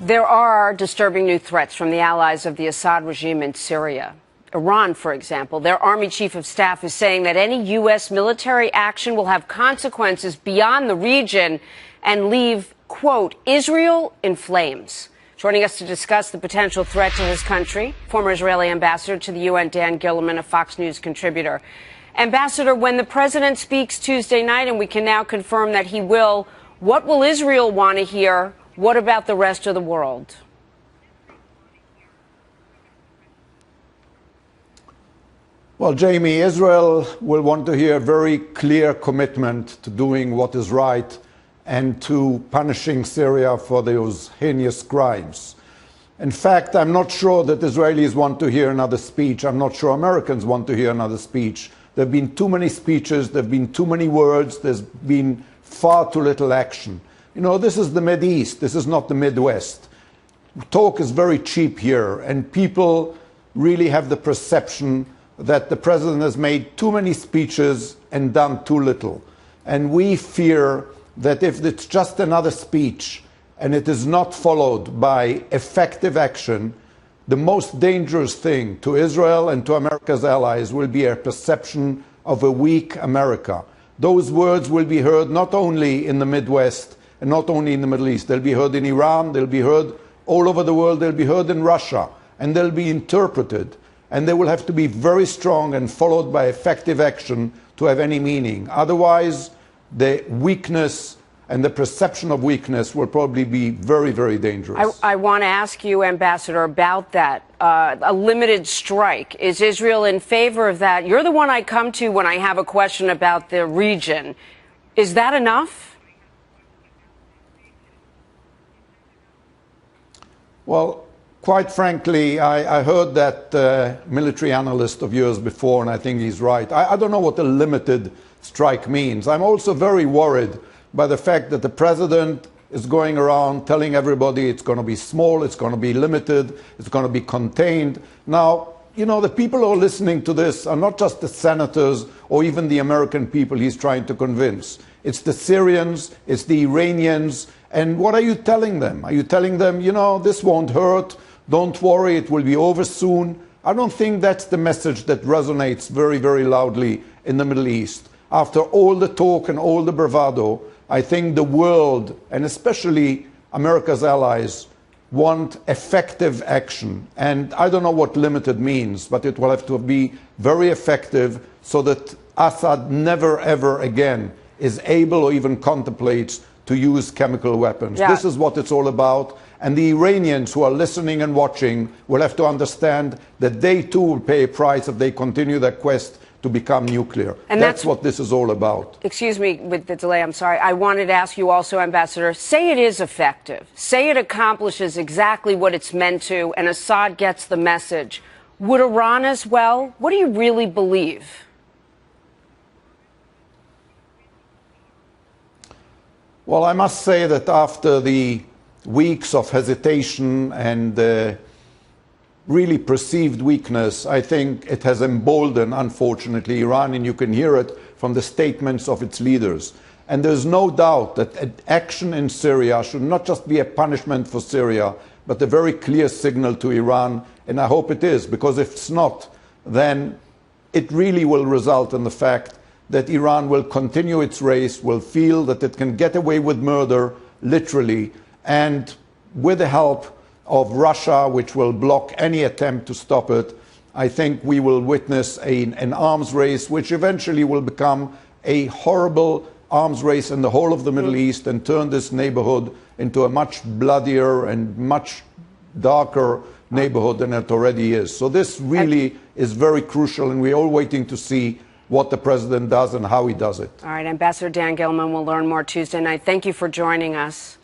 There are disturbing new threats from the allies of the Assad regime in Syria. Iran, for example, their army chief of staff is saying that any U.S. military action will have consequences beyond the region and leave, quote, Israel in flames. Joining us to discuss the potential threat to his country, former Israeli ambassador to the UN, Dan Gillerman, a Fox News contributor. Ambassador, when the president speaks Tuesday night, and we can now confirm that he will, what will Israel want to hear? What about the rest of the world? Well, Jamie, Israel will want to hear a very clear commitment to doing what is right and to punishing Syria for those heinous crimes. In fact, I'm not sure that Israelis want to hear another speech. I'm not sure Americans want to hear another speech. There have been too many speeches. There have been too many words. There's been far too little action. You know, this is the Mideast. This is not the Midwest. Talk is very cheap here, and people really have the perception that the president has made too many speeches and done too little. And we fear that if it's just another speech and it is not followed by effective action, the most dangerous thing to Israel and to America's allies will be a perception of a weak America. Those words will be heard not only in the Midwest and not only in the Middle East. They'll be heard in Iran, they'll be heard all over the world, they'll be heard in Russia, and they'll be interpreted. And they will have to be very strong and followed by effective action to have any meaning. Otherwise, the weakness and the perception of weakness will probably be very, very dangerous. I want to ask you, Ambassador, about that. A limited strike. Is Israel in favor of that? You're the one I come to when I have a question about the region. Is that enough? Well, quite frankly, I heard that military analyst of yours before, and I think he's right. I don't know what a limited strike means. I'm also very worried by the fact that the president is going around telling everybody it's going to be small, it's going to be limited, it's going to be contained. Now, you know, the people who are listening to this are not just the senators or even the American people he's trying to convince. It's the Syrians, it's the Iranians. And what are you telling them? Are you telling them, you know, this won't hurt, don't worry, it will be over soon? I don't think that's the message that resonates very, very loudly in the Middle East. After all the talk and all the bravado, I think the world, and especially America's allies, want effective action. And I don't know what limited means, but it will have to be very effective so that Assad never, ever again is able or even contemplates to use chemical weapons. Yeah. This is what it's all about. And the Iranians who are listening and watching will have to understand that they too will pay a price if they continue their quest to become nuclear. And that's what this is all about. Excuse me with the delay, I'm sorry. I wanted to ask you also, Ambassador, say it is effective. Say it accomplishes exactly what it's meant to, and Assad gets the message. Would Iran as well? What do you really believe? Well, I must say that after the weeks of hesitation and really perceived weakness, I think it has emboldened, unfortunately, Iran, and you can hear it from the statements of its leaders. And there's no doubt that action in Syria should not just be a punishment for Syria, but a very clear signal to Iran, and I hope it is, because if it's not, then it really will result in the fact that Iran will continue its race, will feel that it can get away with murder, literally, and with the help of Russia, which will block any attempt to stop it, I think we will witness an arms race, which eventually will become a horrible arms race in the whole of the Middle East and turn this neighborhood into a much bloodier and much darker neighborhood than it already is. So this really is very crucial, and we're all waiting to see what the president does and how he does it. All right, Ambassador Dan Gillerman will learn more Tuesday night. Thank you for joining us.